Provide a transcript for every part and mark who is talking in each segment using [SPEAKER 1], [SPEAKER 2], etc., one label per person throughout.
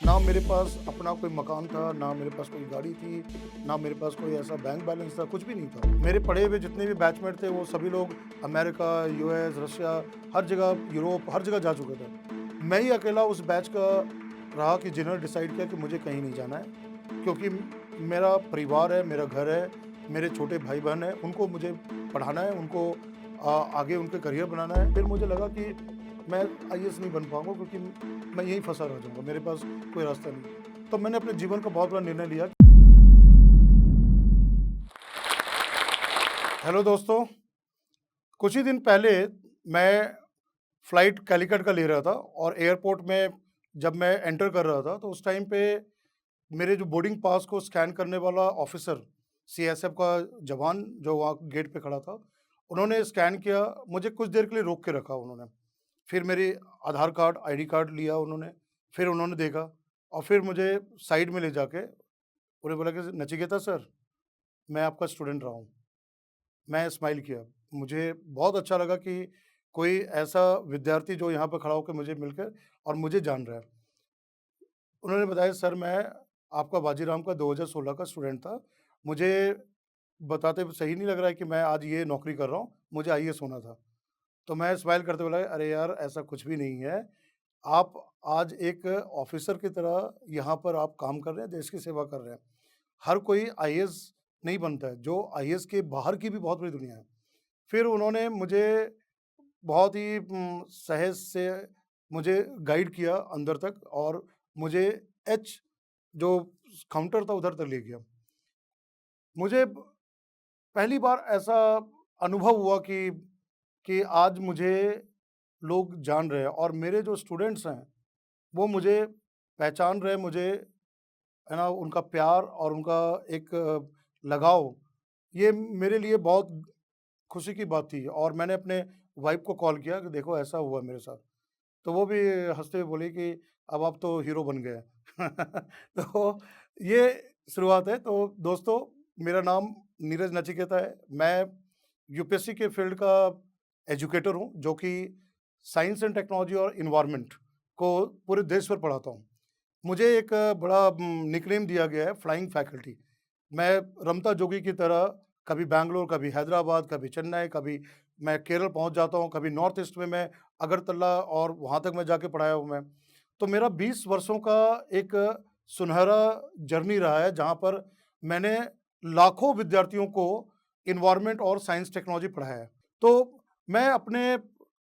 [SPEAKER 1] ना मेरे पास अपना कोई मकान था, ना मेरे पास कोई गाड़ी थी, ना मेरे पास कोई ऐसा बैंक बैलेंस था, कुछ भी नहीं था। मेरे पढ़े हुए जितने भी बैचमेट थे, वो सभी लोग अमेरिका, यूएस, रशिया, हर जगह, यूरोप, हर जगह जा चुके थे। मैं ही अकेला उस बैच का रहा कि जिन्होंने डिसाइड किया कि मुझे कहीं नहीं जाना है, क्योंकि मेरा परिवार है, मेरा घर है, मेरे छोटे भाई-बहन हैं, उनको मुझे पढ़ाना है, उनको आगे उनके करियर बनाना है। फिर मुझे लगा कि मैं आईएएस नहीं बन पाऊँगा, क्योंकि मैं यहीं फँसा रह जाऊँगा, मेरे पास कोई रास्ता नहीं। तो मैंने अपने जीवन का बहुत बड़ा निर्णय लिया। हेलो दोस्तों, कुछ ही दिन पहले मैं फ़्लाइट कैलिकट का ले रहा था और एयरपोर्ट में जब मैं एंटर कर रहा था, तो उस टाइम पे मेरे जो बोर्डिंग पास को स्कैन करने वाला ऑफ़िसर, सीएसएफ का जवान जो वहाँ गेट पे खड़ा था, उन्होंने स्कैन किया, मुझे कुछ देर के लिए रोक के रखा उन्होंने। फिर मेरे आधार कार्ड, आईडी कार्ड लिया उन्होंने, फिर उन्होंने देखा और फिर मुझे साइड में ले जाके उन्हें बोला कि नचिकेता सर, मैं आपका स्टूडेंट रहा हूँ। मैं स्माइल किया। मुझे बहुत अच्छा लगा कि कोई ऐसा विद्यार्थी जो यहाँ पे खड़ा होके मुझे मिलकर और मुझे जान रहा है। उन्होंने बताया सर, मैं आपका बाजीराम का 2016 का स्टूडेंट था। मुझे बताते सही नहीं लग रहा है कि मैं आज ये नौकरी कर रहा हूँ, मुझे आईएएस होना था। तो मैं स्माइल करते हुए बोला, अरे यार ऐसा कुछ भी नहीं है। आप आज एक ऑफ़िसर की तरह यहाँ पर आप काम कर रहे हैं, देश की सेवा कर रहे हैं। हर कोई आईएएस नहीं बनता है, जो आईएएस के बाहर की भी बहुत बड़ी दुनिया है। फिर उन्होंने मुझे बहुत ही सहज से मुझे गाइड किया अंदर तक और मुझे एच जो काउंटर था उधर तक ले गया। मुझे पहली बार ऐसा अनुभव हुआ कि आज मुझे लोग जान रहे हैं और मेरे जो स्टूडेंट्स हैं, वो मुझे पहचान रहे हैं, मुझे है ना, उनका प्यार और उनका एक लगाव, ये मेरे लिए बहुत खुशी की बात थी और मैंने अपने वाइफ़ को कॉल किया कि देखो ऐसा हुआ मेरे साथ। तो वो भी हँसते हुए बोली कि अब आप तो हीरो बन गए हैं। तो ये शुरुआत है। तो दोस्तों, मेरा नाम नीरज नचिकेता है। मैं यूपीएससी के फ़ील्ड का एजुकेटर हूँ, जो कि साइंस एंड टेक्नोलॉजी और एनवायरनमेंट को पूरे देश भर पढ़ाता हूँ। मुझे एक बड़ा निकनेम दिया गया है, फ्लाइंग फैकल्टी। मैं रमता जोगी की तरह कभी बैंगलोर, कभी हैदराबाद, कभी चेन्नई, कभी मैं केरल पहुँच जाता हूँ, कभी नॉर्थ ईस्ट में मैं अगरतला और वहाँ तक मैं जाके पढ़ाया हूँ मैं। तो मेरा 20 वर्षों का एक सुनहरा जर्नी रहा है, जहाँ पर मैंने लाखों विद्यार्थियों को एनवायरनमेंट और साइंस टेक्नोलॉजी पढ़ाया है। तो मैं अपने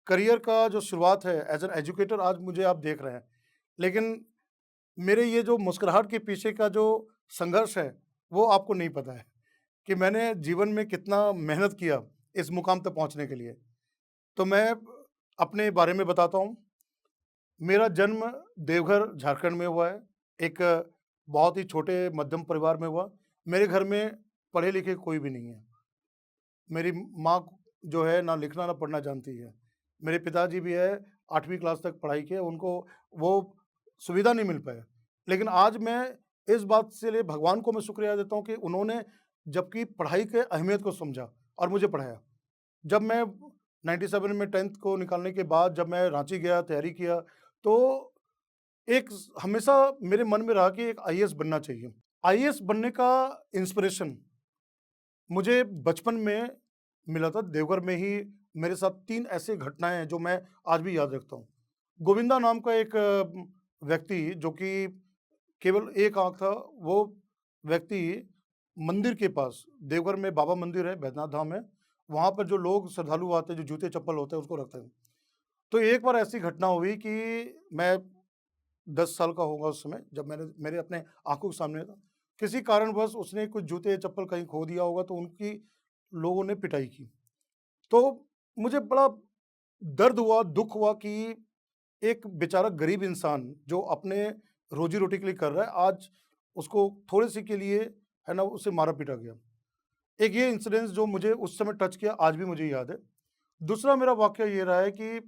[SPEAKER 1] करियर का जो शुरुआत है एज़ एन एजुकेटर, आज मुझे आप देख रहे हैं। लेकिन मेरे ये जो मुस्कुराहट के पीछे का जो संघर्ष है, वो आपको नहीं पता है कि मैंने जीवन में कितना मेहनत किया इस मुकाम तक पहुँचने के लिए। तो मैं अपने बारे में बताता हूँ। मेरा जन्म देवघर, झारखंड में हुआ है। एक बहुत ही छोटे मध्यम परिवार में हुआ। मेरे घर में पढ़े-लिखे कोई भी नहीं है। मेरी माँ जो है ना लिखना ना पढ़ना जानती है। मेरे पिताजी भी है 8वीं क्लास तक पढ़ाई किए, उनको वो सुविधा नहीं मिल पाया। लेकिन आज मैं इस बात से लिए भगवान को मैं शुक्रिया देता हूँ कि उन्होंने जबकि पढ़ाई के अहमियत को समझा और मुझे पढ़ाया। जब मैं 97 में 10th को निकालने के बाद जब मैं रांची गया, तैयारी किया, तो एक स हमेशा मेरे मन में रहा कि एक आईएएस बनना चाहिए। आईएएस बनने का इंस्पिरेशन मुझे बचपन में मिला था। देवघर में ही मेरे साथ 3 ऐसी घटनाएँ हैं जो मैं आज भी याद रखता हूँ। गोविंदा नाम का एक व्यक्ति, जो कि केवल एक आँख था, वो व्यक्ति मंदिर के पास, देवघर में बाबा मंदिर है, बैद्यनाथ धाम है, वहाँ पर जो लोग श्रद्धालु आते हैं, जो जूते-चप्पल होते हैं, उसको रखते हैं। तो एक बार ऐसी घटना हुई कि मैं 10 साल का होऊँगा उस समय, जब मेरे अपने आँखों के सामने था। किसी कारणवश उसने कुछ जूते-चप्पल कहीं खो दिया होगा, तो उनकी लोगों ने पिटाई की। तो मुझे बड़ा दर्द हुआ, दुःख हुआ कि एक बेचारा गरीब इंसान जो अपने रोज़ी-रोटी के लिए कर रहा है, आज उसको थोड़े-से के लिए, है ना, उसे मारा-पीटा गया। एक ये इंसिडेंस जो मुझे उस समय टच किया, आज भी मुझे याद है। दूसरा मेरा वाक़या ये रहा है कि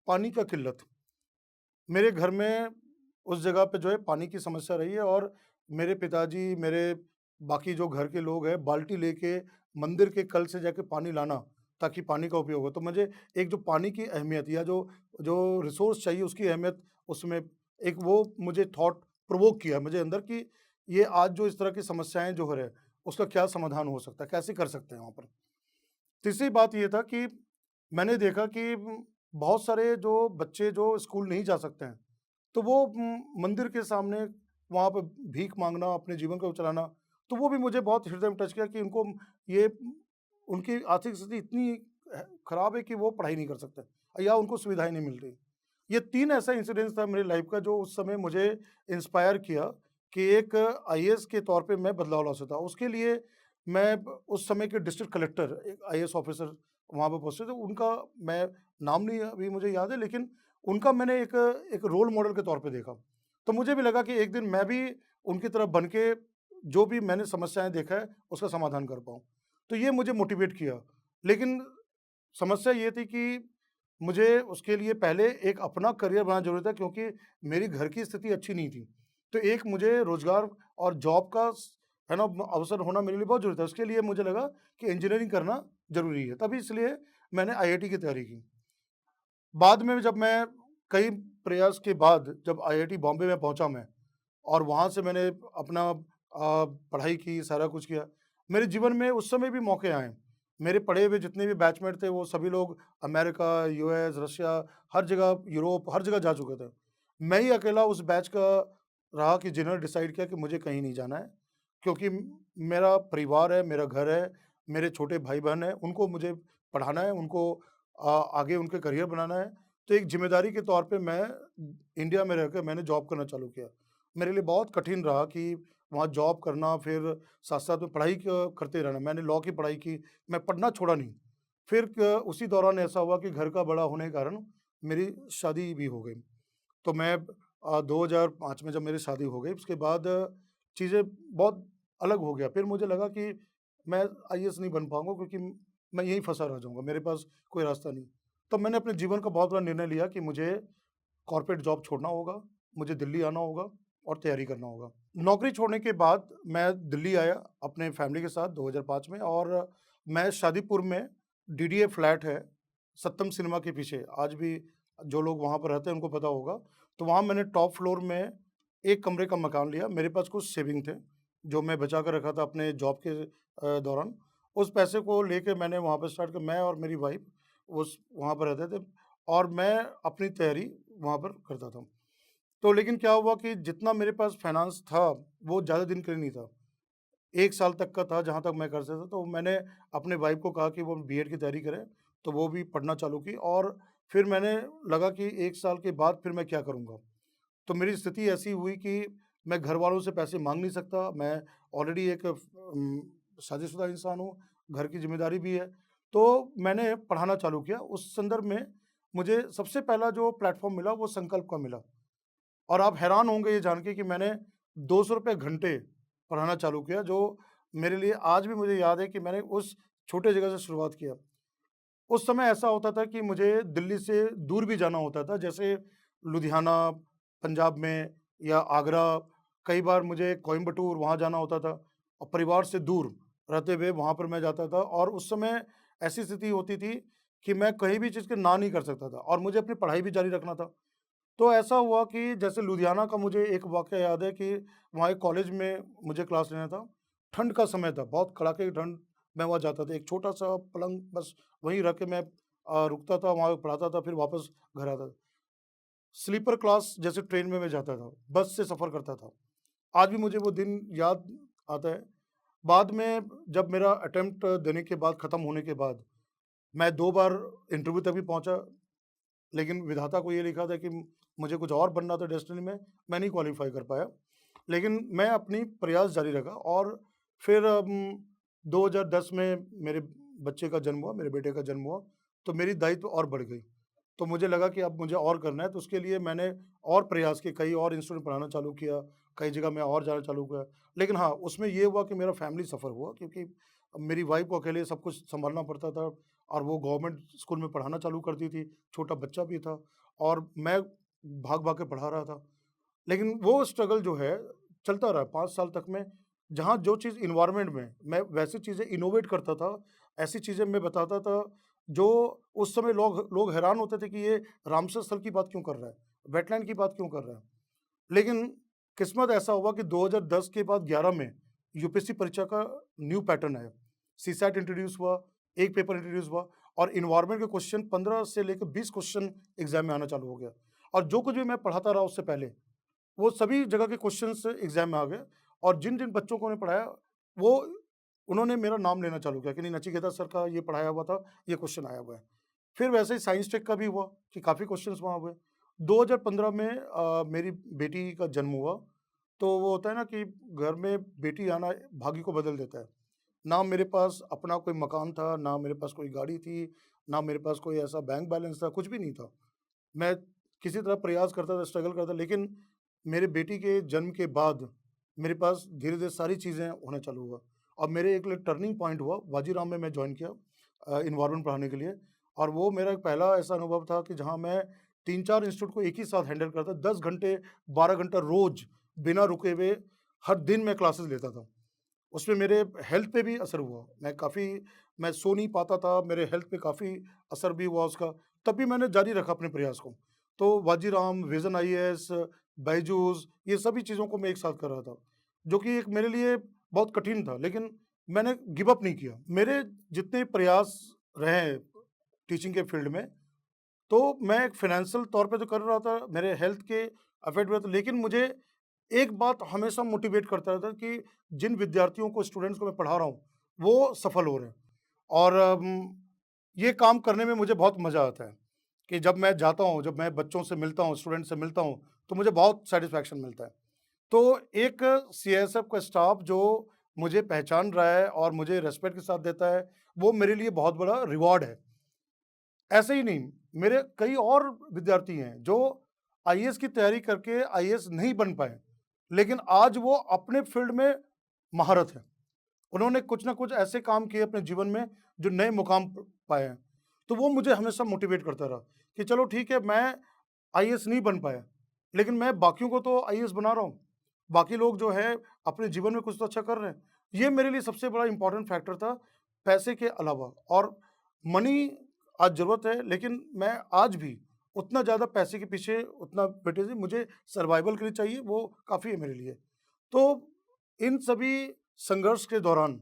[SPEAKER 1] पानी का किल्लत। मेरे घर में उस जगह पे जो है पानी की समस्या रही है और मेरे पिताजी, मेरे बाकी जो घर के लोग हैं, बाल्टी लेके मंदिर के कल से जाके पानी लाना, ताकि पानी का उपयोग हो। तो मुझे एक जो पानी की अहमियत या जो जो रिसोर्स चाहिए उसकी अहमियत उसमें एक वो मुझे थॉट प्रोवोक किया मुझे अंदर कि ये आज जो इस तरह की समस्याएँ जो हो रहे हैं, उसका क्या समाधान हो सकता है? कैसे कर सकते हैं वहाँ पर? तीसरी बात ये था कि मैंने देखा कि बहुत सारे जो बच्चे जो स्कूल नहीं जा सकते हैं, तो वो मंदिर के सामने वहाँ पे भीख माँगना, अपने जीवन को चलाना, तो वो भी मुझे बहुत हृदय में टच किया कि उनको ये उनकी आर्थिक स्थिति इतनी खराब है कि वो पढ़ाई नहीं कर सकते या उनको सुविधाएँ नहीं मिल रही। ये 3 ऐसा इंसिडेंस था मेरी लाइफ़ का जो उस समय मुझे इंस्पायर किया कि एक आईएएस के तौर पे मैं बदलाव ला सकता हूँ। उसके लिए मैं उस समय के डिस्ट्रिक्ट कलेक्टर एक आईएएस ऑफ़िसर वहाँ पे पोस्टेड थे, उनका मैं नाम नहीं अभी मुझे याद है, लेकिन उनका मैंने एक एक रोल मॉडल के तौर पे देखा। तो मुझे भी लगा कि एक दिन मैं भी उनकी तरह बन के जो भी मैंने समस्याएँ देखा है, उसका समाधान कर पाऊँ। तो ये मुझे मोटिवेट किया। लेकिन समस्या ये थी कि मुझे उसके लिए पहले एक अपना करियर बनाना ज़रूरी था, क्योंकि मेरी घर की स्थिति अच्छी नहीं थी। तो एक मुझे रोज़गार और जॉब का है ना अवसर होना मेरे लिए बहुत ज़रूरी था। उसके लिए मुझे लगा कि इंजीनियरिंग करना ज़रूरी है। तभी इसलिए मैंने आईआईटी की तैयारी की। बाद में जब मैं कई प्रयास के बाद जब आईआईटी बॉम्बे में पहुँचा मैं, और वहाँ से मैंने अपना पढ़ाई की, सारा कुछ किया। मेरे जीवन में उस समय भी मौके आए। मेरे पढ़े हुए जितने भी बैचमेट थे, वो सभी लोग अमेरिका, यूएस, रशिया, हर जगह, यूरोप, हर जगह जा चुके थे। मैं ही अकेला उस बैच का रहा कि जिन्होंने डिसाइड किया कि मुझे कहीं नहीं जाना है, क्योंकि मेरा परिवार है, मेरा घर है, मेरे छोटे भाई-बहन हैं, उनको मुझे पढ़ाना है, उनको आगे उनके करियर बनाना है। तो एक ज़िम्मेदारी के तौर पे मैं इंडिया में रहकर मैंने जॉब करना चालू किया। मेरे लिए बहुत कठिन रहा कि वहाँ जॉब करना, फिर साथ-साथ में पढ़ाई करते रहना। मैंने लॉ की पढ़ाई की, मैं पढ़ना छोड़ा नहीं। फिर उसी दौरान ऐसा हुआ कि घर का बड़ा होने के कारण मेरी शादी भी हो गई। तो मैं 2005 में जब मेरी शादी हो गई, उसके बाद चीज़ें बहुत अलग हो गया। फिर मुझे लगा कि मैं आईएएस नहीं बन पाऊँगा, क्योंकि मैं यहीं फँसा रह जाऊँगा, मेरे पास कोई रास्ता नहीं। तब मैंने अपने जीवन का बहुत बड़ा निर्णय लिया कि मुझे कॉर्पोरेट जॉब छोड़ना होगा, मुझे दिल्ली आना होगा और तैयारी करना होगा। नौकरी छोड़ने के बाद मैं दिल्ली आया अपने फैमिली के साथ 2005 में, और मैं शादीपुर में डीडीए फ्लैट है, सत्यम सिनेमा के पीछे, आज भी जो लोग वहाँ पर रहते हैं उनको पता होगा। तो वहाँ मैंने टॉप फ्लोर में 1 कमरे का मकान लिया। मेरे पास कुछ सेविंग थे, जो मैं बचा कर रखा था अपने जॉब के दौरान। उस पैसे को लेके मैंने वहाँ पे स्टार्ट किया, मैं और मेरी वाइफ़ उस वहाँ पर रहते थे, और मैं अपनी तैयारी वहाँ पर करता था। तो लेकिन क्या हुआ कि जितना मेरे पास फाइनेंस था, वो ज़्यादा दिन के लिए नहीं था। 1 साल तक का था जहाँ तक मैं कर सकता था, तो मैंने अपने वाइफ़ को कहा कि वो बीएड की तैयारी करे, तो वो भी पढ़ना चालू की, और फिर मैंने लगा कि 1 साल के बाद फिर मैं क्या करूँगा? तो मेरी स्थिति ऐसी हुई कि मैं घरवालों से पैसे माँग नहीं सकता, मैं ऑलरेडी एक शादीशुदा इंसान हूँ, घर की ज़िम्मेदारी भी है, तो मैंने पढ़ाना चालू किया। उस संदर्भ में मुझे सबसे पहला जो प्लेटफ़ॉर्म मिला, वो संकल्प का मिला। और आप हैरान होंगे ये जान के कि मैंने ₹200 घंटे पढ़ाना चालू किया, जो मेरे लिए आज भी मुझे याद है कि मैंने उस छोटे जगह से शुरुआत किया। उस समय ऐसा होता था कि मुझे दिल्ली से दूर भी जाना होता था, जैसे लुधियाना, पंजाब में, या आगरा, कई बार मुझे कोयंबटूर वहाँ जाना होता था, और परिवार से दूर रहते हुए वहाँ पर मैं जाता था, और उस समय ऐसी स्थिति होती थी कि मैं कहीं भी चीज़ के ना नहीं कर सकता था, और मुझे अपनी पढ़ाई भी जारी रखना था। तो ऐसा हुआ कि जैसे लुधियाना का मुझे एक वाक़या याद है कि वहाँ एक कॉलेज में मुझे क्लास लेना था। ठंड का समय था, बहुत कड़ाके की ठंड, मैं वहाँ जाता था। एक छोटा-सा पलंग बस वहीं रख के मैं रुकता था, वहाँ पढ़ाता था, फिर वापस घर आता था। स्लीपर क्लास जैसे ट्रेन में मैं जाता था, बस से सफ़र करता था। आज भी मुझे वो दिन याद आता है। बाद में जब मेरा अटेम्प्ट देने के बाद, खत्म होने के बाद, मैं 2 बार इंटरव्यू तक भी पहुँचा, लेकिन विधाता को ये लिखा था कि मुझे कुछ और बनना था डेस्टिनी में, मैं नहीं क्वालीफ़ाई कर पाया। लेकिन मैं अपनी प्रयास जारी रखा, और फिर 2010 में मेरे बच्चे का जन्म हुआ, मेरे बेटे का जन्म हुआ, तो मेरी दायित्व और बढ़ गई। तो मुझे लगा कि अब मुझे और करना है, तो उसके लिए मैंने और प्रयास किए, कई और इंस्टीट्यूट में पढ़ाना चालू किया, कई जगह मैं और जाना चालू किया। लेकिन हाँ, उसमें ये हुआ कि मेरा फैमिली सफ़र हुआ, क्योंकि मेरी वाइफ़ को अकेले सब कुछ सँभालना पड़ता था, और वो गवर्नमेंट स्कूल में पढ़ाना चालू कर दी थी, छोटा बच्चा भी था, और मैं भाग-भाग के पढ़ा रहा था। लेकिन वो स्ट्रगल जो है, चलता रहा 5 साल तक मैं, जहाँ जो चीज़ एनवायरनमेंट में मैं वैसी चीज़ें इनोवेट करता था, ऐसी चीज़ें मैं बताता था, जो उस समय लोग लोग हैरान होते थे कि ये रामसर स्थल की बात क्यों कर रहा है? वेटलैंड की बात क्यों कर रहा है? लेकिन किस्मत ऐसा हुआ कि 2010 के बाद 11 में यूपीएससी परीक्षा का न्यू पैटर्न आया। सीसैट इंट्रोड्यूस हुआ, एक पेपर इंट्रोड्यूस हुआ और एनवायरनमेंट के क्वेश्चन 15 से लेकर 20 क्वेश्चन एग्जाम में आना चालू हो गया। और जो कुछ भी मैं पढ़ाता रहा उससे पहले, वो सभी जगह के क्वेश्चंस एग्जाम में आ गए और जिन-जिन बच्चों को मैंने पढ़ाया, वो उन्होंने मेरा नाम लेना चालू किया कि नहीं, नचिकेता सर का ये पढ़ाया हुआ था, ये क्वेश्चन आया हुआ है। फिर वैसे ही साइंस टेक का भी हुआ कि काफ़ी क्वेश्चंस वहाँ हुए। 2015 में मेरी बेटी का जन्म हुआ, तो वो होता है ना कि घर में बेटी आना भाग्य को बदल देता है। ना मेरे पास अपना कोई मकान था, ना मेरे पास कोई गाड़ी थी, ना मेरे पास कोई ऐसा बैंक बैलेंस था, कुछ भी नहीं था। मैं किसी तरह प्रयास करता था, स्ट्रगल करता, लेकिन मेरे बेटी के जन्म के बाद मेरे पास धीरे-धीरे सारी चीज़ें होना चालू हुआ और मेरे एक लिए टर्निंग पॉइंट हुआ, वाजीराम में मैं जॉइन किया एनवायरनमेंट पढ़ाने के लिए और वो मेरा एक पहला ऐसा अनुभव था कि जहाँ मैं 3-4 इंस्टीट्यूट को एक ही साथ हैंडल करता, 10 घंटे, 12 घंटा रोज़ बिना रुके हुए हर दिन मैं क्लासेस लेता था। उसमें मेरे हेल्थ पे भी असर हुआ। मैं सो नहीं पाता था, मेरे हेल्थ पे काफ़ी असर भी हुआ उसका। तब भी मैंने जारी रखा अपने प्रयास को। तो वाजीराम, विज़न आईएएस, बायजूस, ये सभी चीज़ों को मैं एक साथ कर रहा था, जो कि एक मेरे लिए बहुत कठिन था, लेकिन मैंने गिव अप नहीं किया। मेरे जितने प्रयास रहे हैं टीचिंग के फील्ड में, तो मैं एक फ़ाइनेंशियल तौर पे तो कर रहा था, मेरे हेल्थ के अफ़ेक्ट हुए थे, लेकिन मुझे एक बात हमेशा मोटिवेट करता रहता है कि जिन विद्यार्थियों को, स्टूडेंट्स को मैं पढ़ा रहा हूँ, वो सफल हो रहे हैं और ये काम करने में मुझे बहुत मज़ा आता है कि जब मैं जाता हूँ, जब मैं बच्चों से मिलता हूँ, स्टूडेंट से मिलता हूँ, तो मुझे बहुत सैटिस्फैक्शन मिलता है। तो एक सीआईएसएफ का स्टाफ जो मुझे पहचान रहा है और मुझे रिस्पेक्ट के साथ देता है, वो मेरे लिए बहुत बड़ा रिवॉर्ड है। ऐसे ही नहीं, मेरे कई और विद्यार्थी हैं जो आईएएस की तैयारी करके आईएएस नहीं बन पाए, लेकिन आज वो अपने फील्ड में महारत है। उन्होंने कुछ ना कुछ ऐसे काम किए अपने जीवन में जो नए मुकाम पाए हैं। तो वो मुझे हमेशा मोटिवेट करता रहा कि चलो ठीक है, मैं आईएएस नहीं बन पाया, लेकिन मैं बाकियों को तो आईएएस बना रहा हूँ। बाकी लोग जो है अपने जीवन में कुछ तो अच्छा कर रहे हैं। ये मेरे लिए सबसे बड़ा इम्पोर्टेंट फैक्टर था, पैसे के अलावा। और मनी आज ज़रूरत है, लेकिन मैं आज भी उतना ज़्यादा पैसे के पीछे उतना बेटे से मुझे सर्वाइवल के लिए चाहिए, वो काफ़ी है मेरे लिए। तो इन सभी संघर्ष के दौरान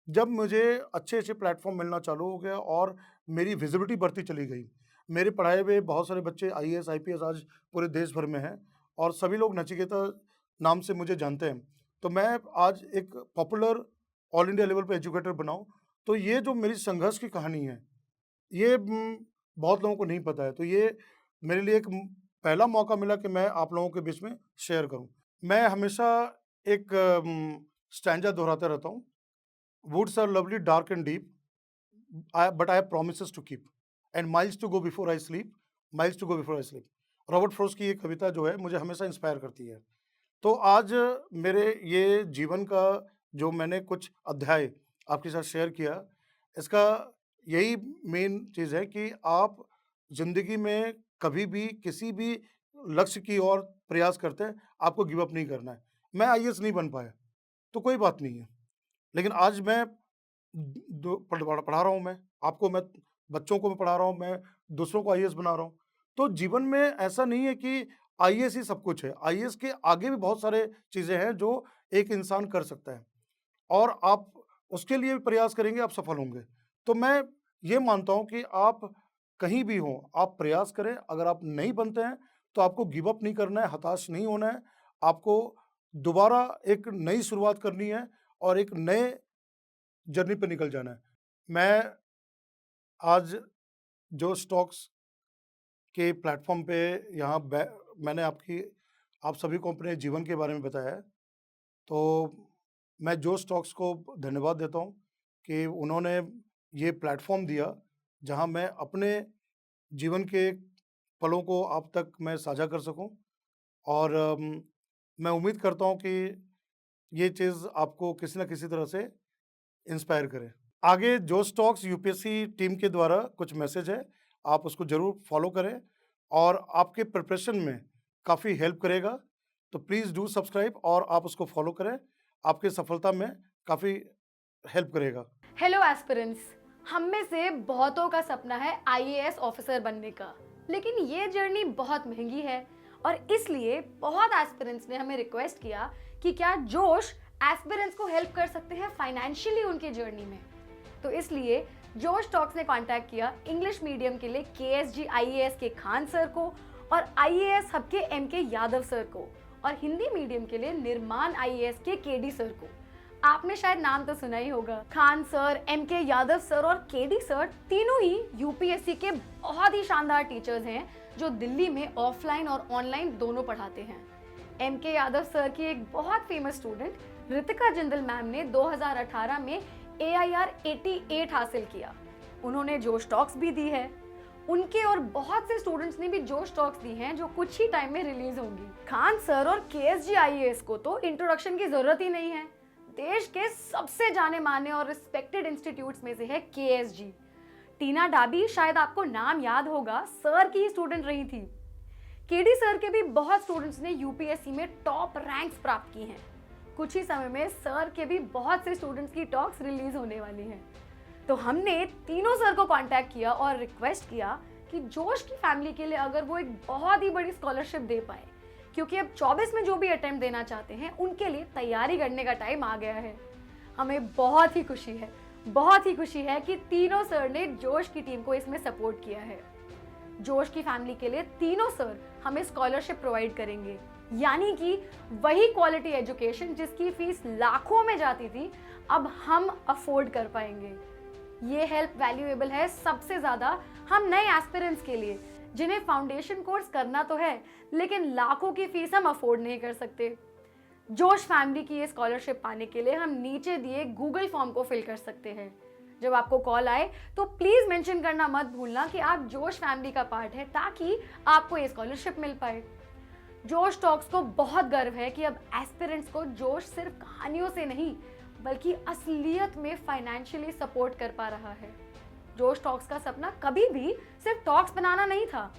[SPEAKER 1] जब मुझे अच्छे-अच्छे प्लेटफ़ॉर्म मिलना चालू हो गया और मेरी विज़िबिलिटी बढ़ती चली गई। मेरे पढ़ाए हुए बहुत सारे बच्चे आईएएस, आईपीएस आज पूरे देश भर में हैं और सभी लोग नचिकेता नाम से मुझे जानते हैं। तो मैं आज एक पॉपुलर ऑल इंडिया लेवल पे एजुकेटर बना हूँ। तो ये जो मेरी संघर्ष की कहानी है, ये बहुत लोगों को नहीं पता है। तो ये मेरे लिए एक पहला मौका मिला कि मैं आप लोगों के बीच में शेयर करूँ। मैं हमेशा एक स्टैन्ज़ा दोहराता रहता हूँ, "woods are lovely dark and deep, but I have promises to keep and miles to go before I sleep, miles to go before I sleep." Robert Frost की ये कविता जो है मुझे हमेशा इंस्पायर करती है। तो आज मेरे ये जीवन का जो मैंने कुछ अध्याय आपके साथ शेयर किया, इसका यही मेन चीज़ है कि आप ज़िंदगी में कभी भी किसी भी लक्ष्य की ओर प्रयास करते हैं, आपको गिव अप नहीं करना है। मैं आईएएस नहीं बन पाया, तो कोई बात नहीं है, लेकिन आज मैं दो पढ़ा रहा हूँ मैं, आपको मैं बच्चों को मैं पढ़ा रहा हूँ, मैं दूसरों को आईएएस बना रहा हूँ। तो जीवन में ऐसा नहीं है कि आईएएस ही सब कुछ है, आईएएस के आगे भी बहुत सारे चीज़ें हैं जो एक इंसान कर सकता है और आप उसके लिए प्रयास करेंगे, आप सफल होंगे। तो मैं ये मानता हूँ कि आप कहीं भी हों, आप प्रयास करें, अगर आप नहीं बनते हैं, तो आपको गिव अप नहीं करना है, हताश नहीं होना है, आपको दोबारा एक नई शुरुआत करनी है और एक नए जर्नी पे निकल जाना है। मैं आज जो स्टॉक्स के प्लेटफ़ॉर्म पे यहाँ बै मैंने आप सभी को अपने जीवन के बारे में बताया है, तो मैं जो स्टॉक्स को धन्यवाद देता हूँ कि उन्होंने ये प्लेटफ़ॉर्म दिया, जहाँ मैं अपने जीवन के पलों को आप तक मैं साझा कर सकूँ और मैं उम्मीद करता हूँ कि ये चीज़ आपको किसी न किसी तरह से इंस्पायर करे। आगे जो स्टॉक्स यूपीएससी टीम के द्वारा कुछ मैसेज है, आप उसको ज़रूर फॉलो करें और आपके प्रिपरेशन में काफ़ी हेल्प करेगा। तो प्लीज़ डू सब्सक्राइब और आप उसको फॉलो करें, आपकी सफलता में काफ़ी हेल्प करेगा।
[SPEAKER 2] हेलो एस्पिरेंट्स, हम में से बहुतों का सपना है आईएएस ऑफिसर बनने का, लेकिन ये जर्नी बहुत महंगी है और इसलिए बहुत एस्पिरेंट्स ने हमें रिक्वेस्ट किया कि क्या जोश एस्पिरेंट्स को हेल्प कर सकते हैं फाइनेंशियली उनकी जर्नी में। तो इसलिए जोश टॉक्स ने कांटेक्ट किया इंग्लिश मीडियम के लिए KSG IAS के खान सर को और IAS हब के MK यादव सर को और हिंदी मीडियम के लिए निर्माण IAS के KD सर को। आपने शायद नाम तो सुना ही होगा। Khan sir, MK Yadav sir और KD सर तीनों ही UPSC के बहुत ही शानदार टीचर्स हैं जो दिल्ली में ऑफलाइन और ऑनलाइन दोनों पढ़ाते हैं। MK यादव सर की एक बहुत famous student Ritika Jindal ma'am ने 2018 में AIR 88 हासिल किया। उन्होंने जोश टॉक्स भी दी है। उनके और बहुत से स्टूडेंट्स ने भी जोश टॉक्स दी हैं जो कुछ ही टाइम में रिलीज होंगी। खान सर और KSG IAS को तो इंट्रोडक्शन की जरूरत ही नहीं है। देश के सबसे जाने माने और रिस्पेक्टेड इंस्टीट्यूट्स में से है KSG। टीना डाबी, शायद आपको नाम याद होगा, सर की ही स्टूडेंट रही थी। KD सर के भी बहुत स्टूडेंट्स ने UPSC में टॉप रैंक्स प्राप्त की हैं। कुछ ही समय में सर के भी बहुत से स्टूडेंट्स की टॉक्स रिलीज होने वाली हैं। तो हमने तीनों सर को कांटेक्ट किया और रिक्वेस्ट किया कि जोश की फैमिली के लिए अगर वो एक बहुत ही बड़ी स्कॉलरशिप दे पाए, क्योंकि अब 24 में जो भी अटेम्प्ट देना चाहते हैं उनके लिए तैयारी करने का टाइम आ गया है। हमें बहुत ही खुशी है कि तीनों सर ने जोश की टीम को इसमें सपोर्ट किया है। जोश की फैमिली के लिए तीनों सर हमें स्कॉलरशिप प्रोवाइड करेंगे, यानी कि वही क्वालिटी एजुकेशन जिसकी फीस लाखों में जाती थी अब हम अफोर्ड कर पाएंगे। ये हेल्प वैल्यूएबल है सबसे ज़्यादा हम नए एस्पिरेंट्स के लिए, जिन्हें फाउंडेशन कोर्स करना तो है लेकिन लाखों की फीस हम अफोर्ड नहीं कर सकते। जोश फैमिली की ये स्कॉलरशिप पाने के लिए हम नीचे दिए गूगल फॉर्म को फिल कर सकते हैं। जब आपको कॉल आए तो प्लीज़ मेंशन करना मत भूलना कि आप जोश फैमिली का पार्ट है, ताकि आपको ये स्कॉलरशिप मिल पाए। जोश टॉक्स को बहुत गर्व है कि अब एस्पिरेंट्स को जोश सिर्फ कहानियों से नहीं बल्कि असलियत में फाइनेंशियली सपोर्ट कर पा रहा है। जोश टॉक्स का सपना कभी भी सिर्फ टॉक्स बनाना नहीं था।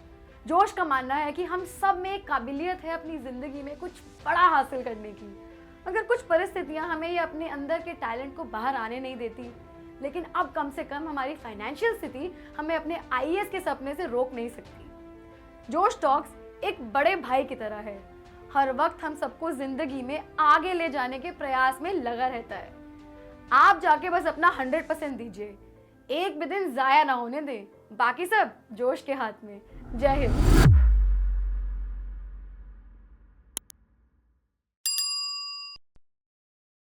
[SPEAKER 2] जोश का मानना है कि हम सब में एक काबिलियत है अपनी ज़िंदगी में कुछ बड़ा हासिल करने की। अगर कुछ परिस्थितियां हमें ये अपने अंदर के टैलेंट को बाहर आने नहीं देती, लेकिन अब कम से कम हमारी फाइनेंशियल स्थिति हमें अपने IAS के सपने से रोक नहीं सकती। जोश टॉक्स एक बड़े भाई की तरह है, हर वक्त हम सबको जिंदगी में आगे ले जाने के प्रयास में लगा रहता है। आप जाके बस अपना 100% दीजिए, एक भी दिन जाया ना होने दें, बाकी सब जोश के हाथ में। जय हिंद।